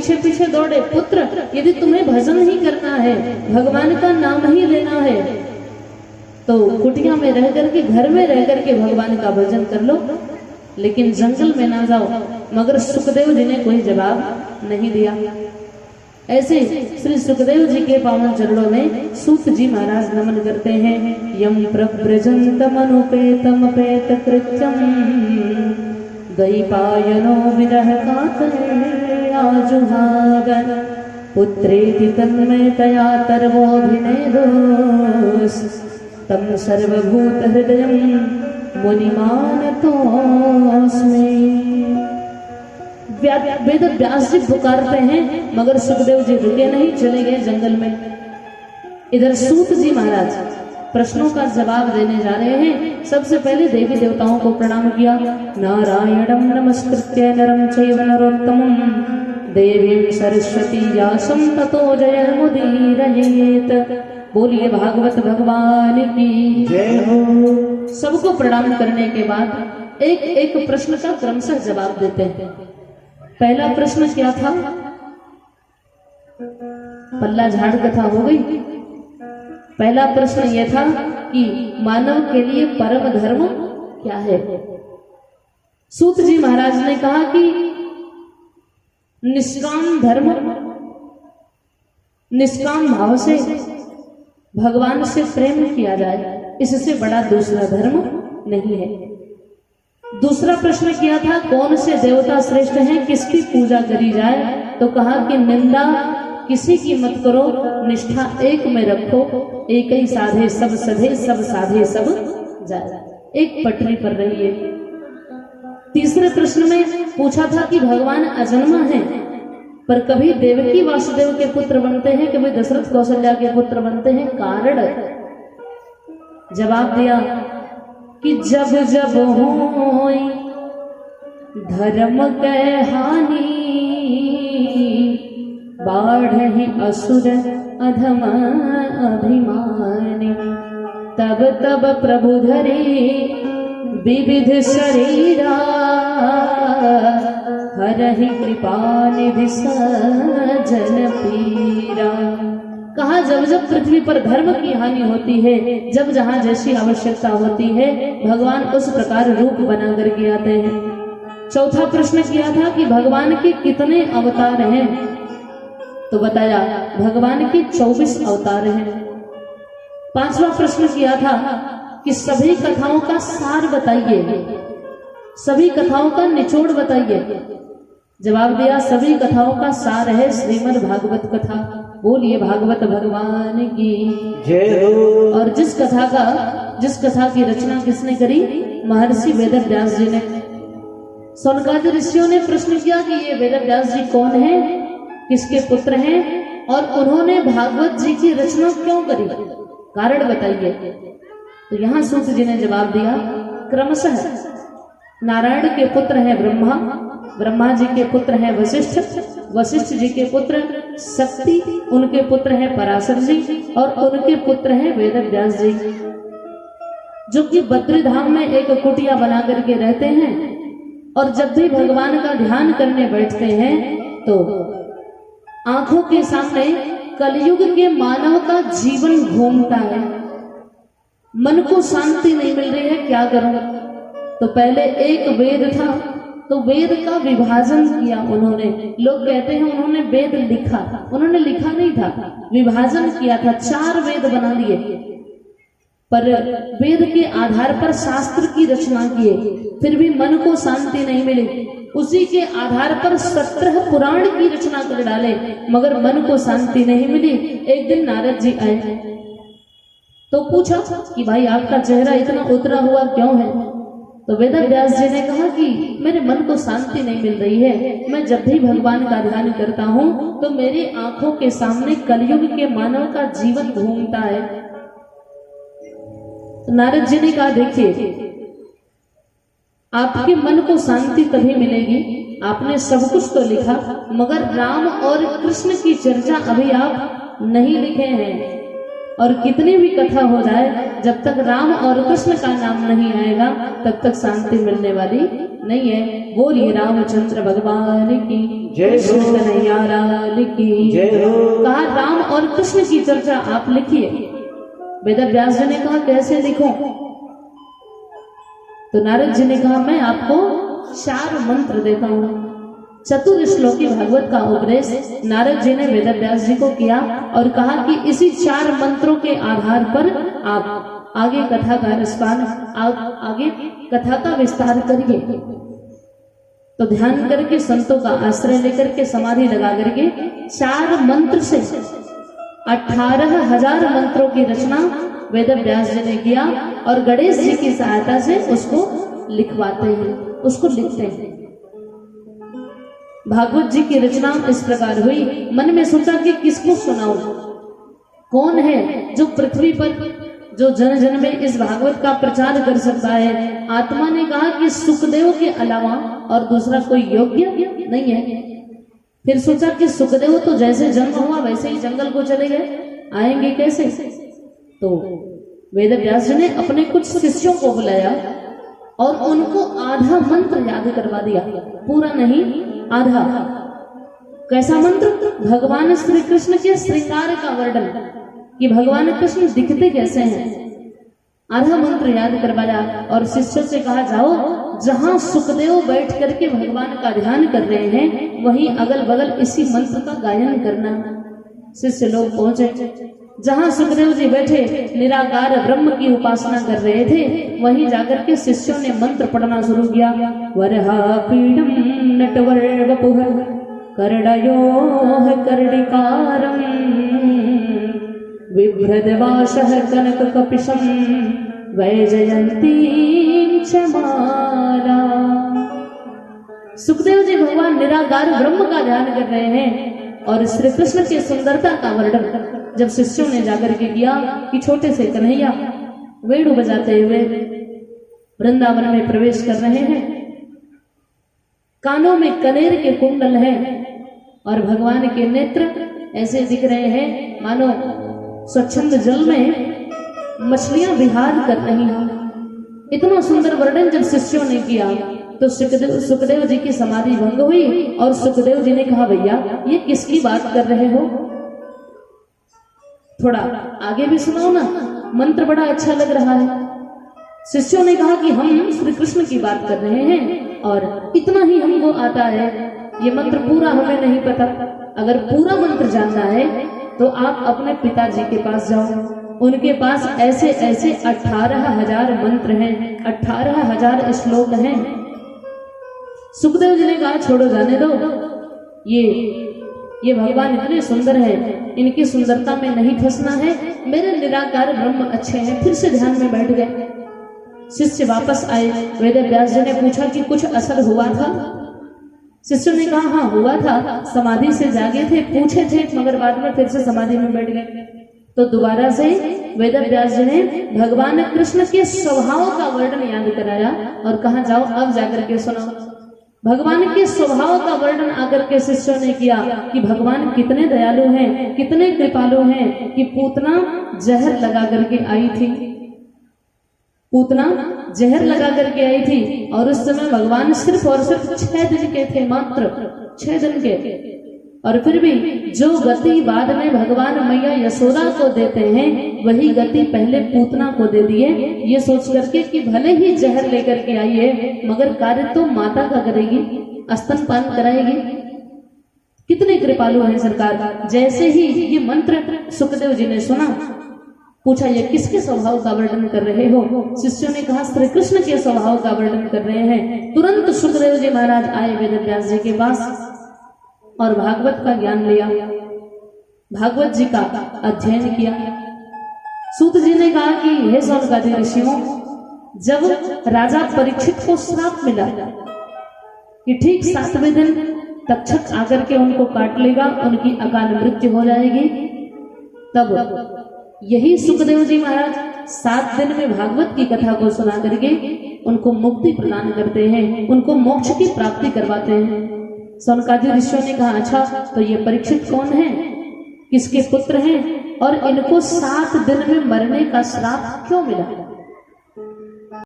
पीछे पीछे दौड़े, पुत्र यदि तुम्हें भजन ही करना है, भगवान का नाम ही लेना है, तो कुटिया में रह करके, घर में रह करके भगवान का भजन कर लो, लेकिन जंगल में ना जाओ। मगर सुखदेव जी ने कोई जवाब नहीं दिया। ऐसे श्री सुखदेव जी के पावन चरणों में सूत जी महाराज नमन करते हैं। यम प्रव्रजन्तमनुपेतम पेत कृत्यम द्वैपायनो विरह कातराजुहागन पुत्रेति तन्मयतया तर्वोऽभिनेदोस् तम सर्वभूत हृदयं मुनिमानतोऽस्मि। वेद व्यास जी पुकारते हैं, मगर सुखदेव जी रुके नहीं, चले गए जंगल में। इधर सूत जी महाराज प्रश्नों का जवाब देने जा रहे हैं। सबसे पहले देवी देवताओं को प्रणाम किया। नारायणं नमस्कृत्य नरं चैव नरोत्तमं देवीं सरस्वती व्यासं ततो जयमुदीरयेत। बोलिए भागवत भगवान की जय हो। सबको प्रणाम करने के बाद एक एक प्रश्न का क्रमशः जवाब देते हैं। पहला प्रश्न क्या था? पल्ला झाड़ कथा हो गई। पहला प्रश्न यह था कि मानव के लिए परम धर्म क्या है। सूत जी महाराज ने कहा कि निष्काम धर्म, निष्काम भाव से भगवान से प्रेम किया जाए, इससे बड़ा दूसरा धर्म नहीं है। दूसरा प्रश्न किया था कौन से देवता श्रेष्ठ हैं, किसकी पूजा करी जाए, तो कहा कि निंदा किसी की मत करो, निष्ठा एक में रखो, एक ही साधे सब सधे, सब साधे सब जाए, एक पटरी पर रहिए। तीसरे प्रश्न में पूछा था कि भगवान अजन्मा है, पर कभी देवकी वासुदेव के पुत्र बनते हैं, कभी दशरथ कौशल्या के पुत्र बनते हैं, कारण जवाब दिया कि जब जब होई धर्म के हानि बाढ़हि असुर अधम अभिमानी तब तब प्रभु धरे विविध शरीरा हरहि कृपा निधि सजन पीरा। कहा जब जब पृथ्वी पर धर्म की हानि होती है, जब जहां जैसी आवश्यकता होती है, भगवान उस प्रकार रूप बना करके आते हैं। चौथा प्रश्न किया था कि भगवान के कितने अवतार हैं, तो बताया भगवान के 24 अवतार हैं। पांचवा प्रश्न किया था कि सभी कथाओं का सार बताइए, सभी कथाओं का निचोड़ बताइए। जवाब दिया सभी कथाओं का सार है श्रीमद् भागवत कथा। बोलिए भागवत भगवान की जय हो। और जिस कथा की रचना किसने करी? महर्षि वेदव्यास जी ने। सौनकादि ऋषियों ने प्रश्न किया कि ये वेदव्यास जी कौन है, किसके पुत्र हैं, और उन्होंने भागवत जी की रचना क्यों करी, कारण बताइए। तो यहाँ सूत जी ने जवाब दिया क्रमशः नारायण के पुत्र हैं ब्रह्मा, ब्रह्मा जी के पुत्र हैं वशिष्ठ, वशिष्ठ जी के पुत्र शक्ति, उनके पुत्र हैं पराशर जी, और उनके पुत्र हैं वेदव्यास जी, जो कि बद्रीधाम में एक कुटिया बना करके रहते हैं। और जब भी भगवान का ध्यान करने बैठते हैं तो आंखों के सामने कलयुग के मानव का जीवन घूमता है। मन को शांति नहीं मिल रही है, क्या करूं? तो पहले एक वेद था, तो वेद का विभाजन किया उन्होंने। लोग कहते हैं उन्होंने वेद लिखा, उन्होंने लिखा नहीं था, विभाजन किया था, 4 वेद बना दिए। पर वेद के आधार पर शास्त्र की रचना किए, फिर भी मन को शांति नहीं मिली। उसी के आधार पर 17 पुराण की रचना कर डाले, मगर मन को शांति नहीं मिली। एक दिन नारद जी आए तो पूछा कि भाई आपका चेहरा इतना उतरा हुआ क्यों है? तो वेदव्यास जी ने कहा कि मेरे मन को शांति नहीं मिल रही है, मैं जब भी भगवान का ध्यान करता हूँ तो मेरी आंखों के सामने कलयुग के मानव का जीवन घूमता है। तो नारद जी ने कहा देखिए, आपके मन को शांति तभी मिलेगी, आपने सब कुछ तो लिखा, मगर राम और कृष्ण की चर्चा अभी आप नहीं लिखे हैं। और कितनी भी कथा हो जाए, जब तक राम और कृष्ण का नाम नहीं आएगा तब तक शांति मिलने वाली नहीं है। बोलिए रामचंद्र भगवान की जय, कृष्ण कन्हैया लाल की जय। कहा राम और कृष्ण की चर्चा आप लिखिए। वेद व्यास जी ने कहा कैसे लिखूं? तो नारद जी ने कहा मैं आपको 4 मंत्र देता हूं। चतुर श्लोकी भागवत का उपदेश नारद जी ने वेद व्यास जी को किया और कहा कि इसी 4 मंत्रों के आधार पर आप आगे कथा का रसपान, आगे कथा का विस्तार करिए। तो ध्यान करके, संतों का आश्रय लेकर के, समाधि लगा करके 4 मंत्र से 18,000 मंत्रों की रचना वेद व्यास जी ने किया और गणेश जी की सहायता से उसको लिखवाते हैं, उसको लिखते हैं। भागवत जी की रचना इस प्रकार हुई। मन में सोचा कि किसको सुनाऊं, कौन है जो पृथ्वी पर, जो जन जन में इस भागवत का प्रचार कर सकता है। आत्मा ने कहा कि सुखदेव के अलावा और दूसरा कोई योग्य नहीं है। फिर सोचा कि सुखदेव तो जैसे जन्म हुआ वैसे ही जंगल को चले गए, आएंगे कैसे? तो वेद व्यास जी ने अपने कुछ शिष्यों को बुलाया और उनको आधा मंत्र याद करवा दिया, पूरा नहीं आधा। कैसा मंत्र? भगवान श्री कृष्ण के श्रृंगार का वर्णन, कि भगवान कृष्ण दिखते कैसे हैं, आधा मंत्र याद करवाया और शिष्यों से कहा जाओ जहां सुखदेव बैठ करके भगवान का ध्यान कर रहे हैं वहीं अगल बगल इसी मंत्र का गायन करना। शिष्य लोग पहुंचे, जहां सुखदेव जी बैठे निराकार ब्रह्म की उपासना कर रहे थे वहीं जाकर के शिष्यों ने मंत्र पढ़ना शुरू किया। वरहा पीडम नटवर वपुः कर्णयोः कर्णिकारम् बिभ्रदवाशः कनककपिशं वैजयन्तीं च माला। सुखदेव जी भगवान निराकार ब्रह्म का ध्यान कर रहे हैं और श्री कृष्ण की सुंदरता का वर्णन जब शिष्यों ने जाकर के किया कि छोटे से कन्हैया वेणु बजाते हुए वृंदावन में प्रवेश कर रहे हैं, कानों में कनेर के कुंडल हैं और भगवान के नेत्र ऐसे दिख रहे हैं मानो स्वच्छंद जल में मछलियां विहार कर रही हैं। इतना सुंदर वर्णन जब शिष्यों ने किया तो सुखदेव जी की समाधि भंग हुई और सुखदेव जी ने कहा भैया ये किसकी बात कर रहे हो, थोड़ा आगे भी सुनाओ ना, मंत्र बड़ा अच्छा लग रहा है। शिष्यों ने कहा कि हम श्री कृष्ण की बात कर रहे हैं और इतना ही हमको आता है, ये मंत्र पूरा हमें नहीं पता। अगर पूरा मंत्र जानना है तो आप अपने पिताजी के पास जाओ, उनके पास ऐसे ऐसे 18,000 मंत्र हैं, 18,000 श्लोक हैं। सुखदेव जी ने कहा छोड़ो जाने दो, ये भगवान इतने सुंदर है, इनकी सुंदरता में नहीं फंसना है, मेरे निराकार ब्रह्म अच्छे हैं। फिर से ध्यान में बैठ गए। शिष्य वापस आए, वेद व्यास जी ने पूछा कि कुछ असर हुआ था? शिष्य ने कहा हाँ हुआ था, समाधि से जागे थे, पूछे थे मगर बाद में फिर से समाधि में बैठ गए। तो दोबारा से वेद व्यास जी ने भगवान कृष्ण के स्वभाव का वर्णन याद कराया और कहा जाओ अब जाकर के सुनो। भगवान के स्वभाव का वर्णन आकर के शिष्यों ने किया कि भगवान कितने दयालु हैं, कितने कृपालु हैं कि पूतना जहर लगा करके आई थी, पूतना जहर लगा करके आई थी और उस समय भगवान सिर्फ और सिर्फ 6 दिन के थे, मात्र 6 दिन के। और फिर भी जो गति बाद में भगवान मैया यशोदा को देते हैं वही गति पहले पूतना को दे दिए, ये सोच करके कि भले ही जहर लेकर के आई है मगर कार्य तो माता का करेगी, स्तनपान कराएगी। कितने कृपालु हैं सरकार। जैसे ही ये मंत्र सुखदेव जी ने सुना, पूछा ये किसके स्वभाव का वर्णन कर रहे हो? शिष्यों ने कहा श्री कृष्ण के स्वभाव का वर्णन कर रहे हैं। तुरंत सुखदेव जी महाराज आए वेद व्यास जी के पास और भागवत का ज्ञान लिया, भागवत जी का अध्ययन किया। सूत जी ने कहा कि हे सौनकादि ऋषियों, जब राजा परीक्षित को श्राप मिला कि ठीक 7वें दिन तक्षक आकर के उनको काट लेगा, उनकी अकाल मृत्यु हो जाएगी, तब यही सुखदेव जी महाराज 7 दिन में भागवत की कथा को सुना करके उनको मुक्ति प्रदान करते हैं, उनको मोक्ष की प्राप्ति करवाते हैं। सौनकादि ऋषियों ने कहा अच्छा तो ये परीक्षित कौन है, किसके पुत्र हैं और इनको 7 दिन में मरने का श्राप क्यों मिला?